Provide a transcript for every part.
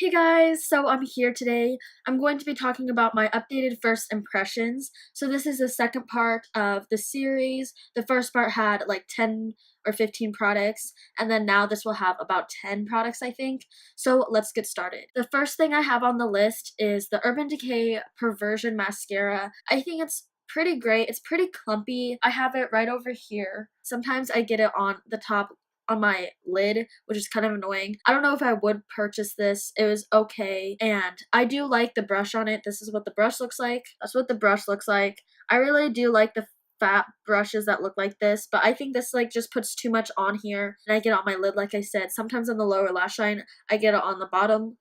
Hey guys, so I'm here today. I'm going to be talking about my updated first impressions. So this is the second part of the series. The first part had like 10 or 15 products, and then now this will have about 10 products, I think. So let's get started. The first thing I have on the list is the Urban Decay Perversion Mascara. I think it's pretty great. It's pretty clumpy. I have it right over here. Sometimes I get it on the top on my lid, which is kind of annoying. I don't know if I would purchase this. It was okay, and I do like the brush on it. This is what the brush looks like. That's what the brush looks like. I really do like the fat brushes that look like this, but I think this like just puts too much on here, and I get it on my lid like I said. Sometimes on the lower lash line, I get it on the bottom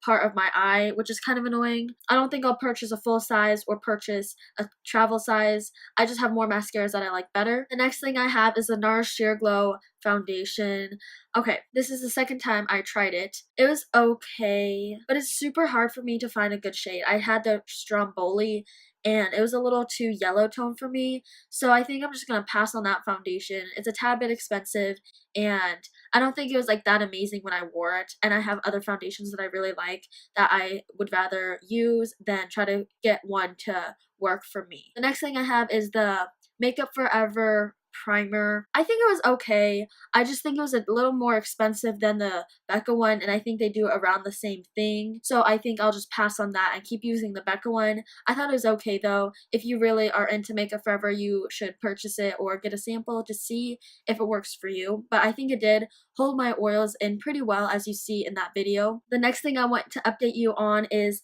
part of my eye, which is kind of annoying. I don't think I'll purchase a full size or purchase a travel size. I just have more mascaras that I like better. The next thing I have is the NARS Sheer Glow foundation. Okay, this is the second time I tried it. It was okay, but it's super hard for me to find a good shade. I had the Stromboli and it was a little too yellow tone for me, so I think I'm just gonna pass on that foundation. It's a tad bit expensive, and I don't think it was like that amazing when I wore it, and I have other foundations that I really like that I would rather use than try to get one to work for me. The next thing I have is the Makeup Forever primer. I think it was okay. I just think it was a little more expensive than the Becca one, and I think they do around the same thing. So I think I'll just pass on that and keep using the Becca one. I thought it was okay though. If you really are into Makeup Forever, you should purchase it or get a sample to see if it works for you. But I think it did hold my oils in pretty well, as you see in that video. The next thing I want to update you on is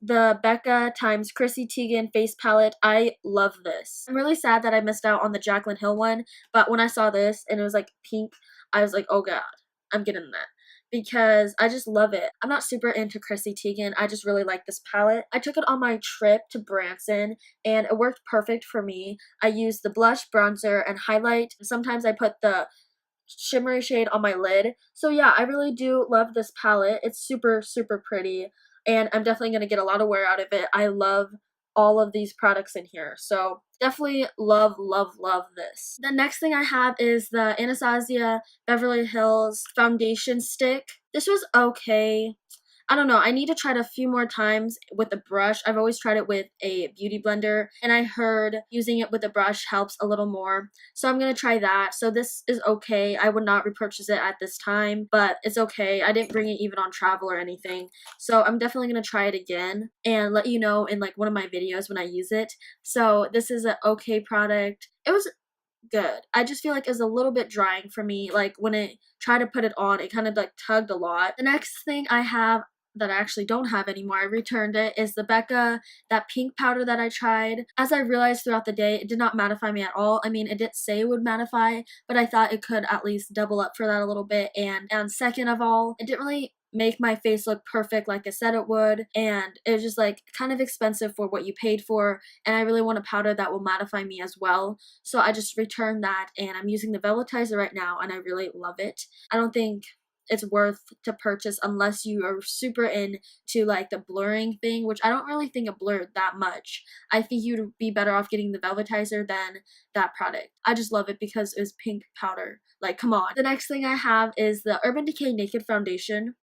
the Becca x Chrissy Teigen face palette. I love this. I'm really sad that I missed out on the Jaclyn Hill one, but when I saw this and it was like pink, I was like, oh god, I'm getting that, because I just love it. I'm not super into Chrissy Teigen. I just really like this palette. I took it on my trip to Branson, and it worked perfect for me. I used the blush, bronzer, and highlight. Sometimes I put the shimmery shade on my lid. So yeah, I really do love this palette. It's super pretty, and I'm definitely going to get a lot of wear out of it. I love all of these products in here, so definitely love this. The next thing I have is the Anastasia Beverly Hills foundation stick. This was okay. I don't know, I need to try it a few more times with the brush. I've always tried it with a beauty blender, and I heard using it with a brush helps a little more. So I'm going to try that. So this is okay. I would not repurchase it at this time, but it's okay. I didn't bring it even on travel or anything. So I'm definitely going to try it again and let you know in like one of my videos when I use it. So this is an okay product. It was good. I just feel like it was a little bit drying for me. Like when I tried to put it on, it kind of like tugged a lot. The next thing I have that I actually don't have anymore, I returned it, is the Becca, that pink powder that I tried. As I realized throughout the day, it did not mattify me at all. I mean, it didn't say it would mattify, but I thought it could at least double up for that a little bit. And second of all, it didn't really make my face look perfect like I said it would, and it was just like kind of expensive for what you paid for, and I really want a powder that will mattify me as well. So I just returned that, and I'm using the Velvetizer right now, and I really love it. I don't think it's worth to purchase unless you are super into like the blurring thing, which I don't really think it blurred that much. I think you'd be better off getting the Velvetizer than that product. I just love it because it was pink powder. Like, come on. The next thing I have is the Urban Decay Naked Foundation.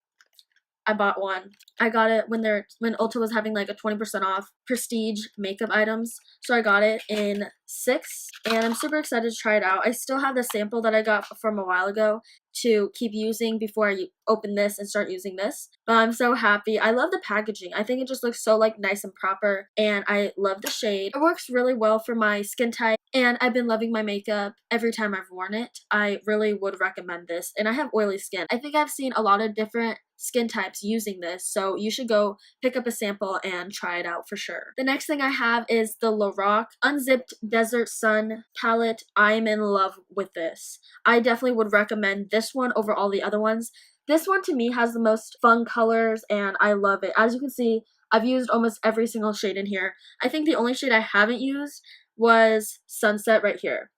I bought one. I got it when Ulta was having like a 20% off prestige makeup items. So I got it in 6, and I'm super excited to try it out. I still have the sample that I got from a while ago to keep using before I open this and start using this. But I'm so happy. I love the packaging. I think it just looks so like nice and proper, and I love the shade. It works really well for my skin type, and I've been loving my makeup every time I've worn it. I really would recommend this, and I have oily skin. I think I've seen a lot of different skin types using this, so you should go pick up a sample and try it out for sure. The next thing I have is the Lorac Unzipped Desert Sun palette. I'm in love with this. I definitely would recommend this one over all the other ones. This one to me has the most fun colors, and I love it. As you can see, I've used almost every single shade in here. I think the only shade I haven't used was Sunset right here,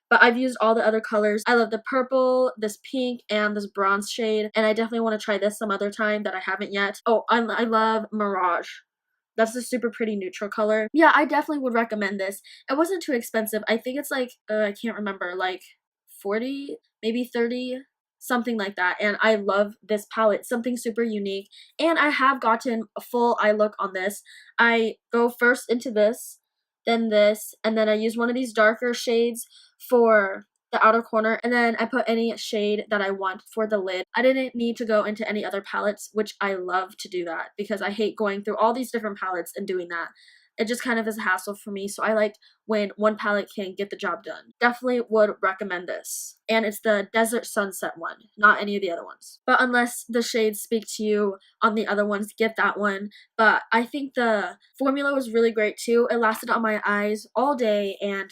but I've used all the other colors. I love the purple, this pink, and this bronze shade, and I definitely want to try this some other time that I haven't yet. Oh, I love Mirage. That's a super pretty neutral color. Yeah, I definitely would recommend this. It wasn't too expensive. I think it's like, I can't remember, like 40, maybe 30 something like that. And I love this palette, something super unique. And I have gotten a full eye look on this. I go first into this, then this, and then I use one of these darker shades for the outer corner, and then I put any shade that I want for the lid. I didn't need to go into any other palettes, which I love to do that because I hate going through all these different palettes and doing that. It just kind of is a hassle for me, so I like when one palette can get the job done. Definitely would recommend this. And it's the Desert Sunset one, not any of the other ones. But unless the shades speak to you on the other ones, get that one. But I think the formula was really great too. It lasted on my eyes all day, and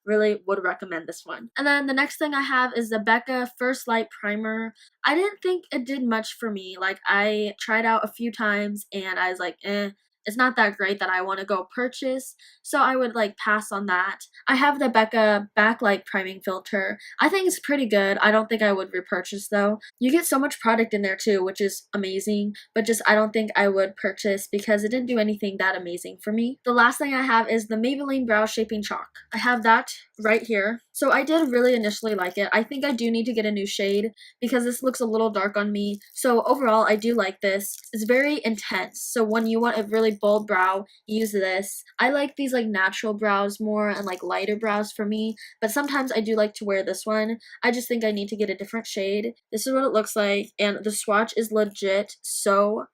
really would recommend this one. And then the next thing I have is the Becca First Light Primer. I didn't think it did much for me. Like, I tried out a few times and I was like, it's not that great that I want to go purchase, so I would like pass on that. I have the Becca Backlight Priming Filter. I think it's pretty good. I don't think I would repurchase though. You get so much product in there too, which is amazing, but just I don't think I would purchase because it didn't do anything that amazing for me. The last thing I have is the Maybelline Brow Shaping Chalk. I have that right here. So I did really initially like it. I think I do need to get a new shade because this looks a little dark on me. So overall, I do like this. It's very intense. So when you want a really bold brow, use this. I like these like natural brows more and like lighter brows for me, but sometimes I do like to wear this one. I just think I need to get a different shade. This is what it looks like, and the swatch is legit so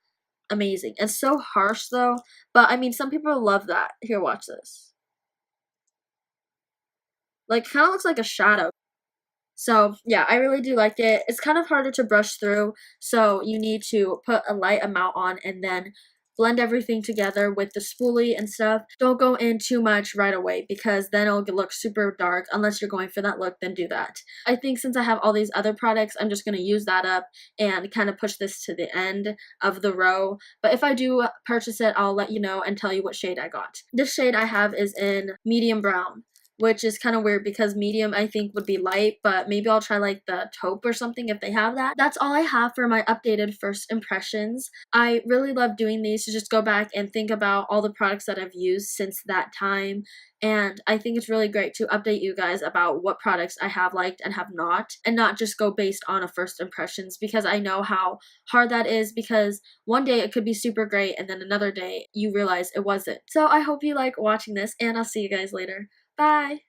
amazing. It's so harsh though, but I mean, some people love that. Here, watch this. Like, kind of looks like a shadow. So, yeah, I really do like it. It's kind of harder to brush through, so you need to put a light amount on and then blend everything together with the spoolie and stuff. Don't go in too much right away because then it'll look super dark. Unless you're going for that look, then do that. I think since I have all these other products, I'm just going to use that up and kind of push this to the end of the row. But if I do purchase it, I'll let you know and tell you what shade I got. This shade I have is in medium brown, which is kind of weird because medium I think would be light, but maybe I'll try like the taupe or something if they have that. That's all I have for my updated first impressions. I really love doing these to just go back and think about all the products that I've used since that time, and I think it's really great to update you guys about what products I have liked and have not, and not just go based on a first impressions, because I know how hard that is, because one day it could be super great and then another day you realize it wasn't. So I hope you like watching this, and I'll see you guys later. Bye!